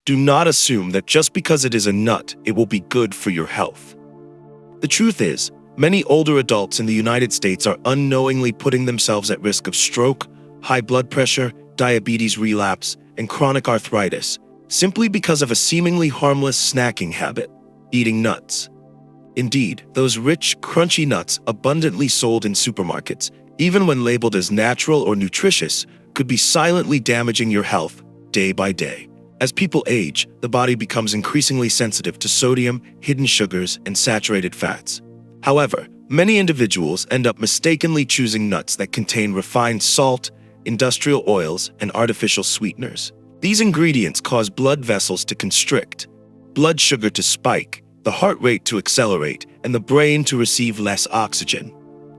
Do not assume that just because it is a nut, it will be good for your health. The truth is, many older adults in the United States are unknowingly putting themselves at risk of stroke, high blood pressure, diabetes relapse, and chronic arthritis, simply because of a seemingly harmless snacking habit, eating nuts. Indeed, those rich, crunchy nuts abundantly sold in supermarkets, even when labeled as natural or nutritious, could be silently damaging your health day by day. As people age, the body becomes increasingly sensitive to sodium, hidden sugars, and saturated fats. However, many individuals end up mistakenly choosing nuts that contain refined salt, industrial oils, and artificial sweeteners. These ingredients cause blood vessels to constrict, blood sugar to spike, the heart rate to accelerate, and the brain to receive less oxygen.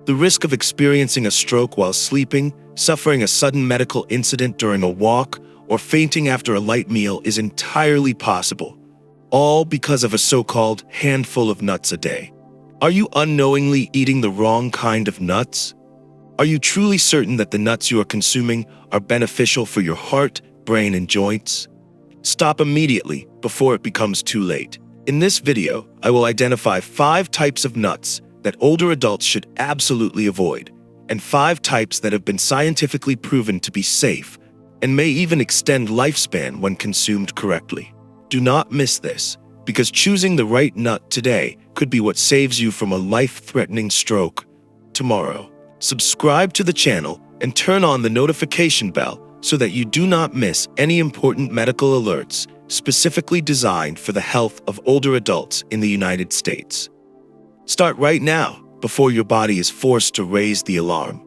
The risk of experiencing a stroke while sleeping, suffering a sudden medical incident during a walk, or fainting after a light meal is entirely possible, all because of a so-called handful of nuts a day. Are you unknowingly eating the wrong kind of nuts? Are you truly certain that the nuts you are consuming are beneficial for your heart, brain, and joints? Stop immediately before it becomes too late. In this video, I will identify 5 types of nuts that older adults should absolutely avoid, and 5 types that have been scientifically proven to be safe and may even extend lifespan when consumed correctly. Do not miss this, because choosing the right nut today could be what saves you from a life-threatening stroke tomorrow. Subscribe to the channel and turn on the notification bell so that you do not miss any important medical alerts specifically designed for the health of older adults in the United States. Start right now before your body is forced to raise the alarm.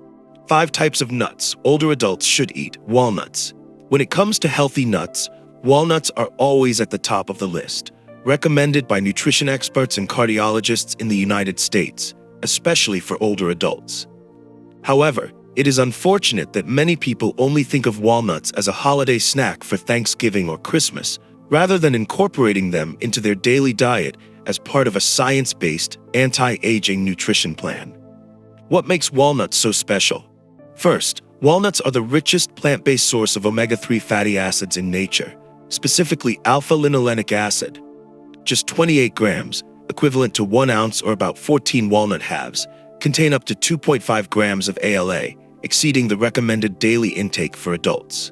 5 types of nuts older adults should eat. Walnuts. When it comes to healthy nuts, walnuts are always at the top of the list, recommended by nutrition experts and cardiologists in the United States, especially for older adults. However, it is unfortunate that many people only think of walnuts as a holiday snack for Thanksgiving or Christmas, rather than incorporating them into their daily diet as part of a science-based, anti-aging nutrition plan. What makes walnuts so special? First, walnuts are the richest plant-based source of omega-3 fatty acids in nature, specifically alpha-linolenic acid. Just 28 grams, equivalent to 1 ounce or about 14 walnut halves, contain up to 2.5 grams of ALA, exceeding the recommended daily intake for adults.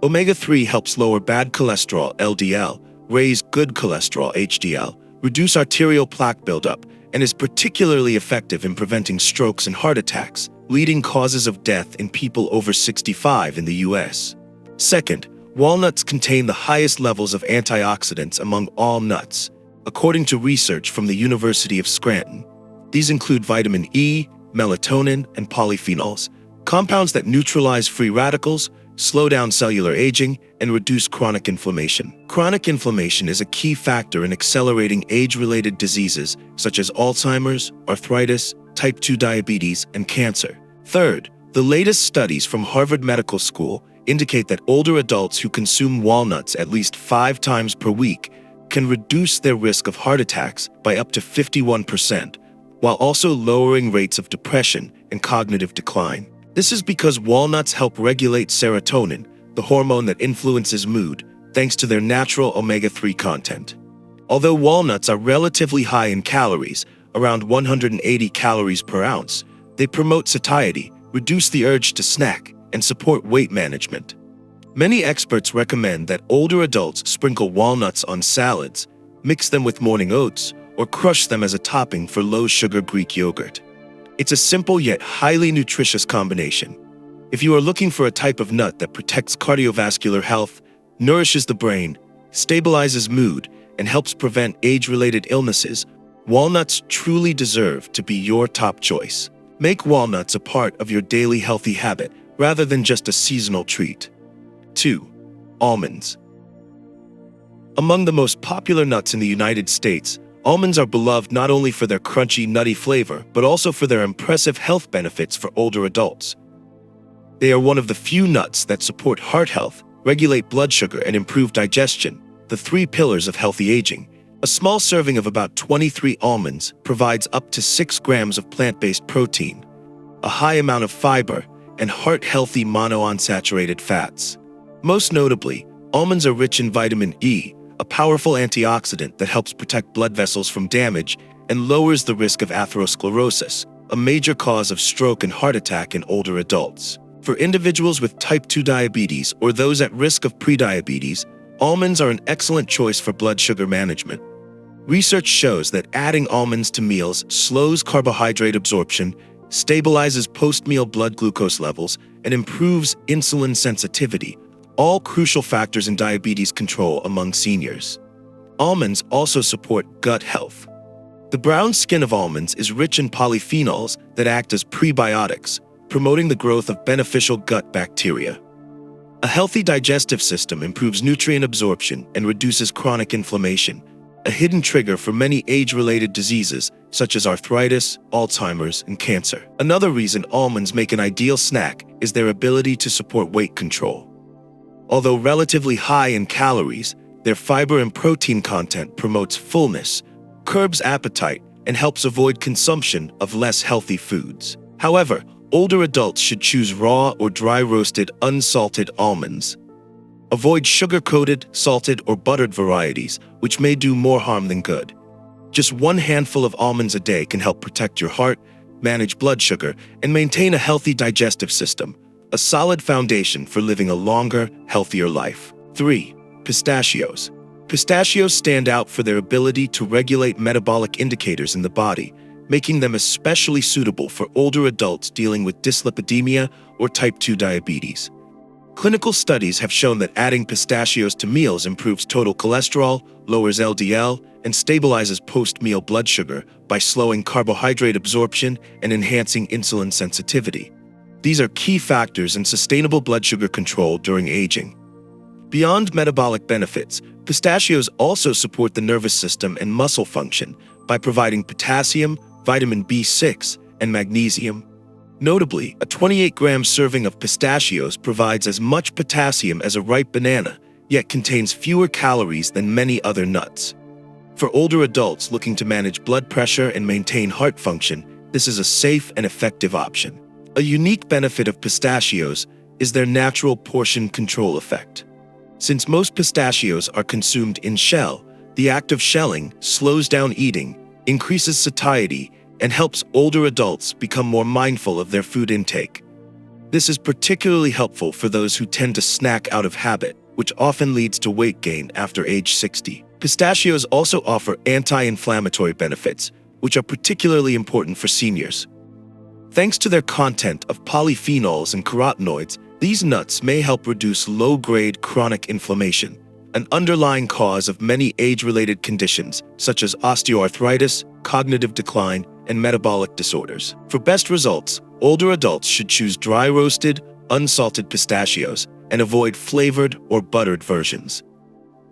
Omega-3 helps lower bad cholesterol LDL, raise good cholesterol HDL, reduce arterial plaque buildup, and is particularly effective in preventing strokes and heart attacks, leading causes of death in people over 65 in the US. Second, walnuts contain the highest levels of antioxidants among all nuts, according to research from the University of Scranton. These include vitamin E, melatonin, and polyphenols, compounds that neutralize free radicals, slow down cellular aging, and reduce chronic inflammation. Chronic inflammation is a key factor in accelerating age-related diseases such as Alzheimer's, arthritis, type 2 diabetes, and cancer. Third, the latest studies from Harvard Medical School indicate that older adults who consume walnuts at least 5 times per week can reduce their risk of heart attacks by up to 51%, while also lowering rates of depression and cognitive decline. This is because walnuts help regulate serotonin, the hormone that influences mood, thanks to their natural omega-3 content. Although walnuts are relatively high in calories, around 180 calories per ounce, they promote satiety, reduce the urge to snack, and support weight management. Many experts recommend that older adults sprinkle walnuts on salads, mix them with morning oats, or crush them as a topping for low-sugar Greek yogurt. It's a simple yet highly nutritious combination. If you are looking for a type of nut that protects cardiovascular health, nourishes the brain, stabilizes mood, and helps prevent age-related illnesses, walnuts truly deserve to be your top choice. Make walnuts a part of your daily healthy habit rather than just a seasonal treat. 2. Almonds. Among the most popular nuts in the United States, almonds are beloved not only for their crunchy, nutty flavor, but also for their impressive health benefits for older adults. They are one of the few nuts that support heart health, regulate blood sugar, and improve digestion, the 3 pillars of healthy aging. A small serving of about 23 almonds provides up to 6 grams of plant-based protein, a high amount of fiber, and heart-healthy monounsaturated fats. Most notably, almonds are rich in vitamin E, a powerful antioxidant that helps protect blood vessels from damage and lowers the risk of atherosclerosis, a major cause of stroke and heart attack in older adults. For individuals with type 2 diabetes or those at risk of prediabetes, almonds are an excellent choice for blood sugar management. Research shows that adding almonds to meals slows carbohydrate absorption, stabilizes post-meal blood glucose levels, and improves insulin sensitivity, all crucial factors in diabetes control among seniors. Almonds also support gut health. The brown skin of almonds is rich in polyphenols that act as prebiotics, promoting the growth of beneficial gut bacteria. A healthy digestive system improves nutrient absorption and reduces chronic inflammation, a hidden trigger for many age-related diseases such as arthritis, Alzheimer's, and cancer. Another reason almonds make an ideal snack is their ability to support weight control. Although relatively high in calories, their fiber and protein content promotes fullness, curbs appetite, and helps avoid consumption of less healthy foods. However, older adults should choose raw or dry-roasted unsalted almonds. Avoid sugar-coated, salted, or buttered varieties, which may do more harm than good. Just one handful of almonds a day can help protect your heart, manage blood sugar, and maintain a healthy digestive system, a solid foundation for living a longer, healthier life. 3. Pistachios. Pistachios stand out for their ability to regulate metabolic indicators in the body, making them especially suitable for older adults dealing with dyslipidemia or type 2 diabetes. Clinical studies have shown that adding pistachios to meals improves total cholesterol, lowers LDL, and stabilizes post-meal blood sugar by slowing carbohydrate absorption and enhancing insulin sensitivity. These are key factors in sustainable blood sugar control during aging. Beyond metabolic benefits, pistachios also support the nervous system and muscle function by providing potassium, vitamin B6, and magnesium. Notably, a 28-gram serving of pistachios provides as much potassium as a ripe banana, yet contains fewer calories than many other nuts. For older adults looking to manage blood pressure and maintain heart function, this is a safe and effective option. A unique benefit of pistachios is their natural portion control effect. Since most pistachios are consumed in shell, the act of shelling slows down eating, increases satiety, and helps older adults become more mindful of their food intake. This is particularly helpful for those who tend to snack out of habit, which often leads to weight gain after age 60. Pistachios also offer anti-inflammatory benefits, which are particularly important for seniors. Thanks to their content of polyphenols and carotenoids, these nuts may help reduce low-grade chronic inflammation, an underlying cause of many age-related conditions such as osteoarthritis, cognitive decline, and metabolic disorders. For best results, older adults should choose dry-roasted, unsalted pistachios and avoid flavored or buttered versions.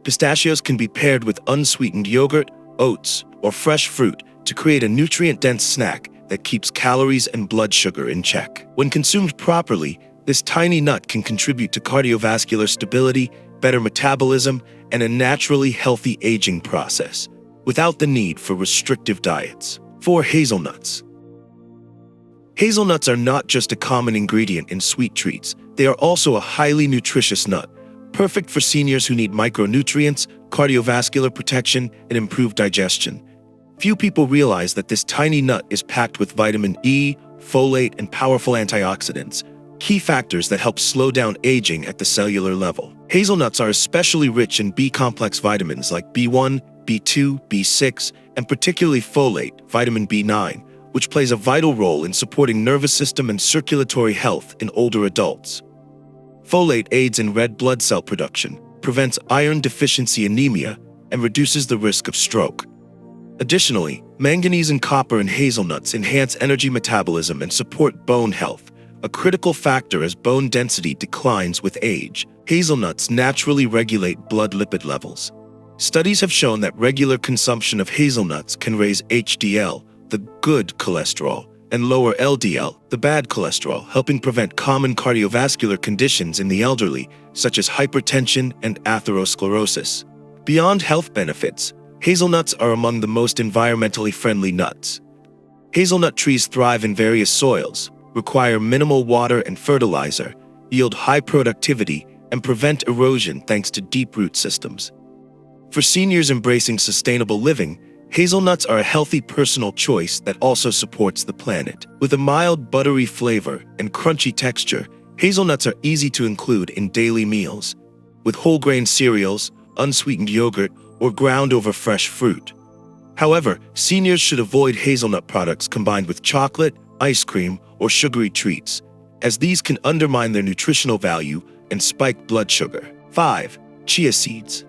Pistachios can be paired with unsweetened yogurt, oats, or fresh fruit to create a nutrient-dense snack that keeps calories and blood sugar in check. When consumed properly, this tiny nut can contribute to cardiovascular stability, better metabolism, and a naturally healthy aging process, without the need for restrictive diets. 4. Hazelnuts. Hazelnuts are not just a common ingredient in sweet treats, they are also a highly nutritious nut, perfect for seniors who need micronutrients, cardiovascular protection, and improved digestion. Few people realize that this tiny nut is packed with vitamin E, folate, and powerful antioxidants, key factors that help slow down aging at the cellular level. Hazelnuts are especially rich in B-complex vitamins like B1, B2, B6, and particularly folate, vitamin B9, which plays a vital role in supporting nervous system and circulatory health in older adults. Folate aids in red blood cell production, prevents iron deficiency anemia, and reduces the risk of stroke. Additionally, manganese and copper in hazelnuts enhance energy metabolism and support bone health, a critical factor as bone density declines with age. Hazelnuts naturally regulate blood lipid levels. Studies have shown that regular consumption of hazelnuts can raise HDL, the good cholesterol, and lower LDL, the bad cholesterol, helping prevent common cardiovascular conditions in the elderly, such as hypertension and atherosclerosis. Beyond health benefits, hazelnuts are among the most environmentally friendly nuts. Hazelnut trees thrive in various soils, require minimal water and fertilizer, yield high productivity, and prevent erosion thanks to deep root systems. For seniors embracing sustainable living, hazelnuts are a healthy personal choice that also supports the planet. With a mild, buttery flavor and crunchy texture, hazelnuts are easy to include in daily meals, with whole grain cereals, unsweetened yogurt, or ground over fresh fruit. However, seniors should avoid hazelnut products combined with chocolate, ice cream, or sugary treats, as these can undermine their nutritional value and spike blood sugar. 5. Chia seeds.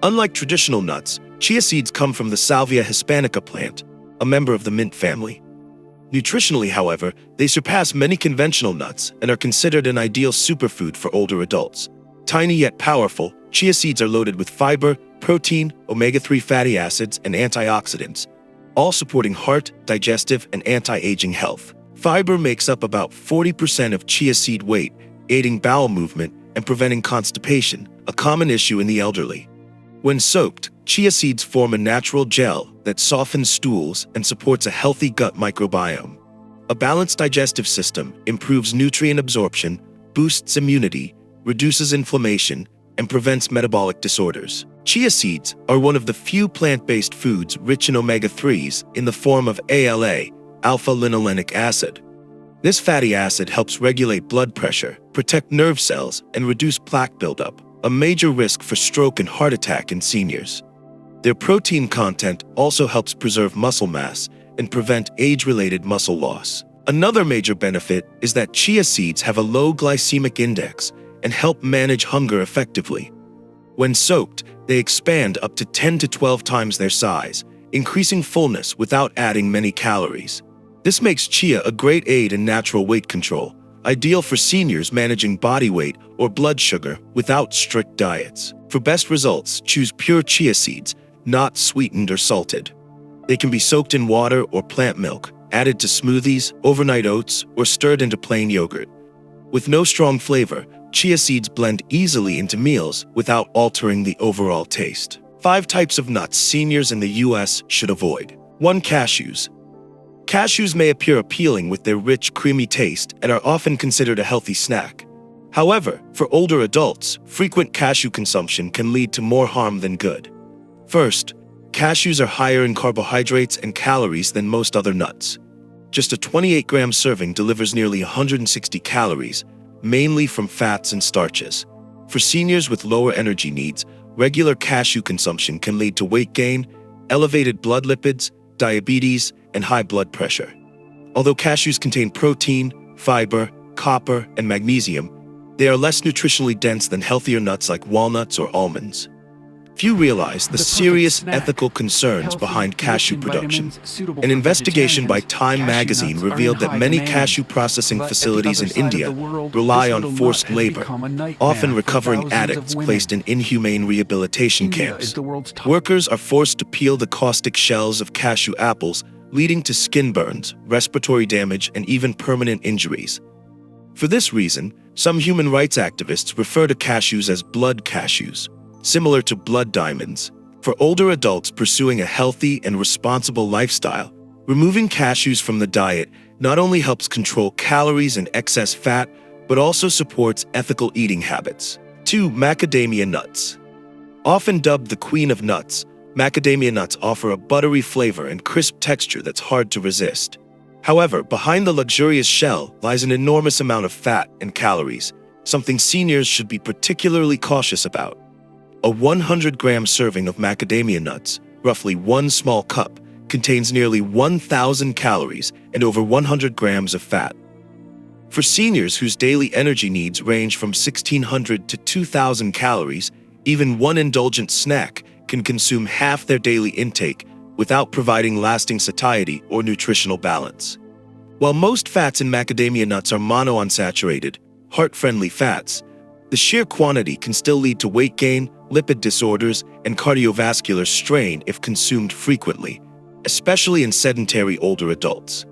Unlike traditional nuts, chia seeds come from the Salvia hispanica plant, a member of the mint family. Nutritionally, however, they surpass many conventional nuts and are considered an ideal superfood for older adults. Tiny yet powerful, chia seeds are loaded with fiber, protein, omega-3 fatty acids, and antioxidants, all supporting heart, digestive, and anti-aging health. Fiber makes up about 40% of chia seed weight, aiding bowel movement and preventing constipation, a common issue in the elderly. When soaked, chia seeds form a natural gel that softens stools and supports a healthy gut microbiome. A balanced digestive system improves nutrient absorption, boosts immunity, reduces inflammation, and prevents metabolic disorders. Chia seeds are one of the few plant-based foods rich in omega-3s in the form of ALA, alpha-linolenic acid. This fatty acid helps regulate blood pressure, protect nerve cells, and reduce plaque buildup, a major risk for stroke and heart attack in seniors. Their protein content also helps preserve muscle mass and prevent age-related muscle loss. Another major benefit is that chia seeds have a low glycemic index and help manage hunger effectively. When soaked, they expand up to 10 to 12 times their size, increasing fullness without adding many calories. This makes chia a great aid in natural weight control, ideal for seniors managing body weight or blood sugar without strict diets. For best results, choose pure chia seeds, not sweetened or salted. They can be soaked in water or plant milk, added to smoothies, overnight oats, or stirred into plain yogurt. With no strong flavor, chia seeds blend easily into meals without altering the overall taste. 5 types of nuts seniors in the U.S. should avoid. 1. Cashews. Cashews may appear appealing with their rich, creamy taste and are often considered a healthy snack. However, for older adults, frequent cashew consumption can lead to more harm than good. First, cashews are higher in carbohydrates and calories than most other nuts. Just a 28-gram serving delivers nearly 160 calories, mainly from fats and starches. For seniors with lower energy needs, regular cashew consumption can lead to weight gain, elevated blood lipids, diabetes, and high blood pressure. Although cashews contain protein, fiber, copper, and magnesium, they are less nutritionally dense than healthier nuts like walnuts or almonds. Few realize the serious ethical concerns behind cashew production. An investigation by Time magazine revealed that many cashew processing facilities in India rely on forced labor, often recovering addicts placed in inhumane rehabilitation camps. Workers are forced to peel the caustic shells of cashew apples, leading to skin burns, respiratory damage, and even permanent injuries. For this reason, some human rights activists refer to cashews as blood cashews, similar to blood diamonds. For older adults pursuing a healthy and responsible lifestyle, removing cashews from the diet not only helps control calories and excess fat, but also supports ethical eating habits. 2. Macadamia nuts. Often dubbed the queen of nuts, macadamia nuts offer a buttery flavor and crisp texture that's hard to resist. However, behind the luxurious shell lies an enormous amount of fat and calories, something seniors should be particularly cautious about. A 100-gram serving of macadamia nuts, roughly 1 small cup, contains nearly 1,000 calories and over 100 grams of fat. For seniors whose daily energy needs range from 1,600 to 2,000 calories, even one indulgent snack can consume half their daily intake without providing lasting satiety or nutritional balance. While most fats in macadamia nuts are monounsaturated, heart-friendly fats, the sheer quantity can still lead to weight gain, lipid disorders, and cardiovascular strain if consumed frequently, especially in sedentary older adults.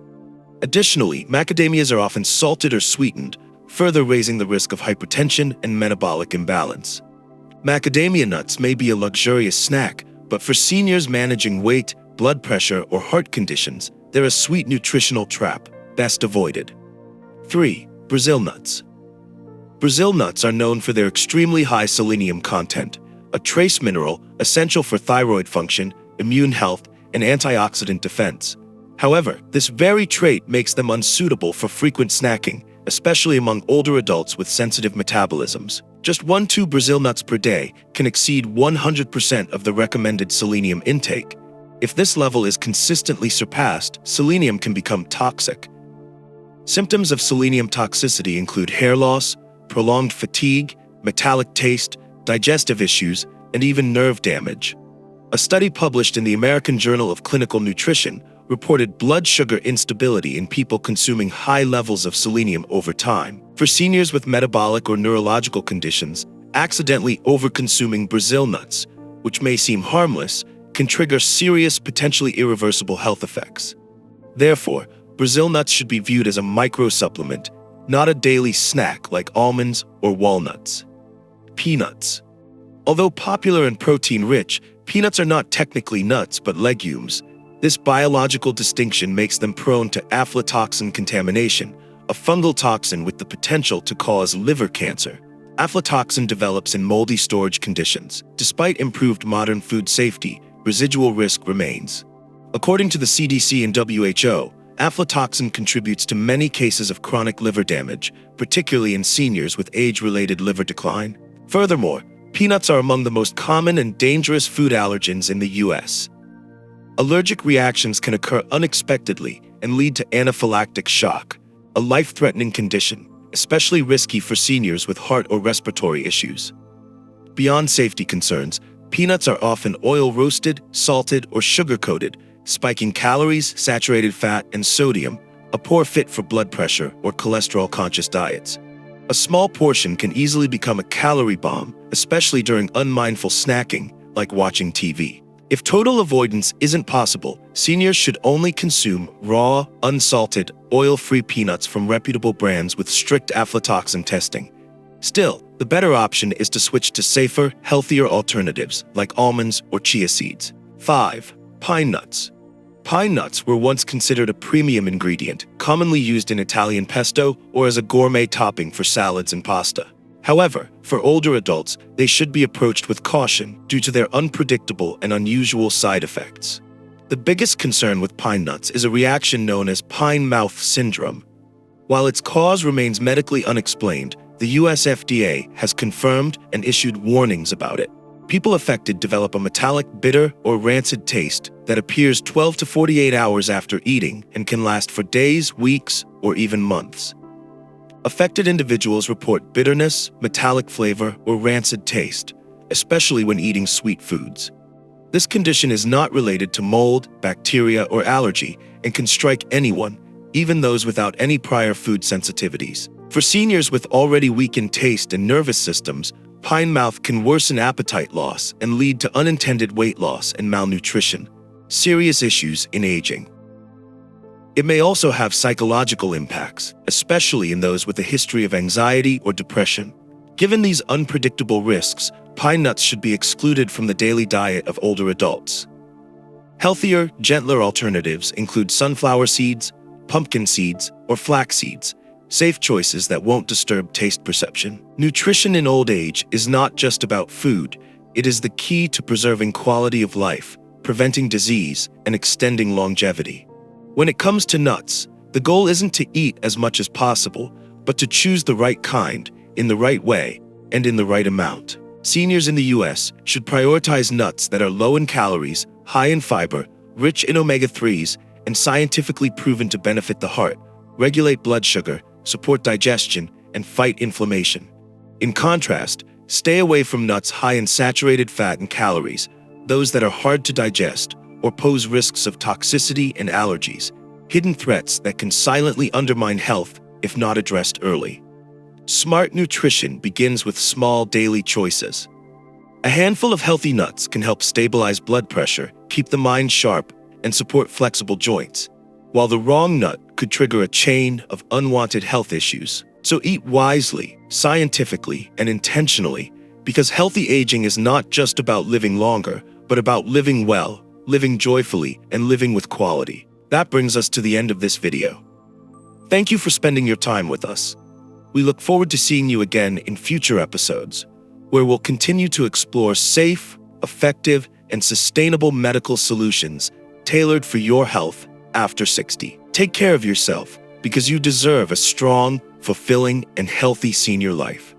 Additionally, macadamias are often salted or sweetened, further raising the risk of hypertension and metabolic imbalance. Macadamia nuts may be a luxurious snack, but for seniors managing weight, blood pressure, or heart conditions, they're a sweet nutritional trap, best avoided. 3. Brazil nuts. Brazil nuts are known for their extremely high selenium content, a trace mineral essential for thyroid function, immune health, and antioxidant defense. However, this very trait makes them unsuitable for frequent snacking, especially among older adults with sensitive metabolisms. Just 1-2 Brazil nuts per day can exceed 100% of the recommended selenium intake. If this level is consistently surpassed, selenium can become toxic. Symptoms of selenium toxicity include hair loss, prolonged fatigue, metallic taste, digestive issues, and even nerve damage. A study published in the American Journal of Clinical Nutrition reported blood sugar instability in people consuming high levels of selenium over time. For seniors with metabolic or neurological conditions, accidentally overconsuming Brazil nuts, which may seem harmless, can trigger serious, potentially irreversible health effects. Therefore, Brazil nuts should be viewed as a micro-supplement, not a daily snack like almonds or walnuts. Peanuts. Although popular and protein-rich, peanuts are not technically nuts but legumes. This biological distinction makes them prone to aflatoxin contamination, a fungal toxin with the potential to cause liver cancer. Aflatoxin develops in moldy storage conditions. Despite improved modern food safety, residual risk remains. According to the CDC and WHO, aflatoxin contributes to many cases of chronic liver damage, particularly in seniors with age-related liver decline. Furthermore, peanuts are among the most common and dangerous food allergens in the U.S. Allergic reactions can occur unexpectedly and lead to anaphylactic shock, a life-threatening condition, especially risky for seniors with heart or respiratory issues. Beyond safety concerns, peanuts are often oil-roasted, salted, or sugar-coated, spiking calories, saturated fat, and sodium, a poor fit for blood pressure or cholesterol-conscious diets. A small portion can easily become a calorie bomb, especially during unmindful snacking, like watching TV. If total avoidance isn't possible, seniors should only consume raw, unsalted, oil-free peanuts from reputable brands with strict aflatoxin testing. Still, the better option is to switch to safer, healthier alternatives like almonds or chia seeds. 5. Pine nuts. Pine nuts were once considered a premium ingredient, commonly used in Italian pesto or as a gourmet topping for salads and pasta. However, for older adults, they should be approached with caution due to their unpredictable and unusual side effects. The biggest concern with pine nuts is a reaction known as pine mouth syndrome. While its cause remains medically unexplained, the US FDA has confirmed and issued warnings about it. People affected develop a metallic, bitter, or rancid taste that appears 12 to 48 hours after eating and can last for days, weeks, or even months. Affected individuals report bitterness, metallic flavor, or rancid taste, especially when eating sweet foods. This condition is not related to mold, bacteria, or allergy and can strike anyone, even those without any prior food sensitivities. For seniors with already weakened taste and nervous systems, pine mouth can worsen appetite loss and lead to unintended weight loss and malnutrition, serious issues in aging. It may also have psychological impacts, especially in those with a history of anxiety or depression. Given these unpredictable risks, pine nuts should be excluded from the daily diet of older adults. Healthier, gentler alternatives include sunflower seeds, pumpkin seeds, or flax seeds, safe choices that won't disturb taste perception. Nutrition in old age is not just about food, it is the key to preserving quality of life, preventing disease, and extending longevity. When it comes to nuts, the goal isn't to eat as much as possible, but to choose the right kind, in the right way, and in the right amount. Seniors in the US should prioritize nuts that are low in calories, high in fiber, rich in omega-3s, and scientifically proven to benefit the heart, regulate blood sugar, support digestion, and fight inflammation. In contrast, stay away from nuts high in saturated fat and calories, those that are hard to digest, or pose risks of toxicity and allergies, hidden threats that can silently undermine health if not addressed early. Smart nutrition begins with small daily choices. A handful of healthy nuts can help stabilize blood pressure, keep the mind sharp, and support flexible joints, while the wrong nut could trigger a chain of unwanted health issues. So eat wisely, scientifically, and intentionally, because healthy aging is not just about living longer, but about living well, living joyfully, and living with quality. That brings us to the end of this video. Thank you for spending your time with us. We look forward to seeing you again in future episodes. where we'll continue to explore safe, effective, and sustainable medical solutions tailored for your health after 60. Take care of yourself because you deserve a strong, fulfilling, and healthy senior life.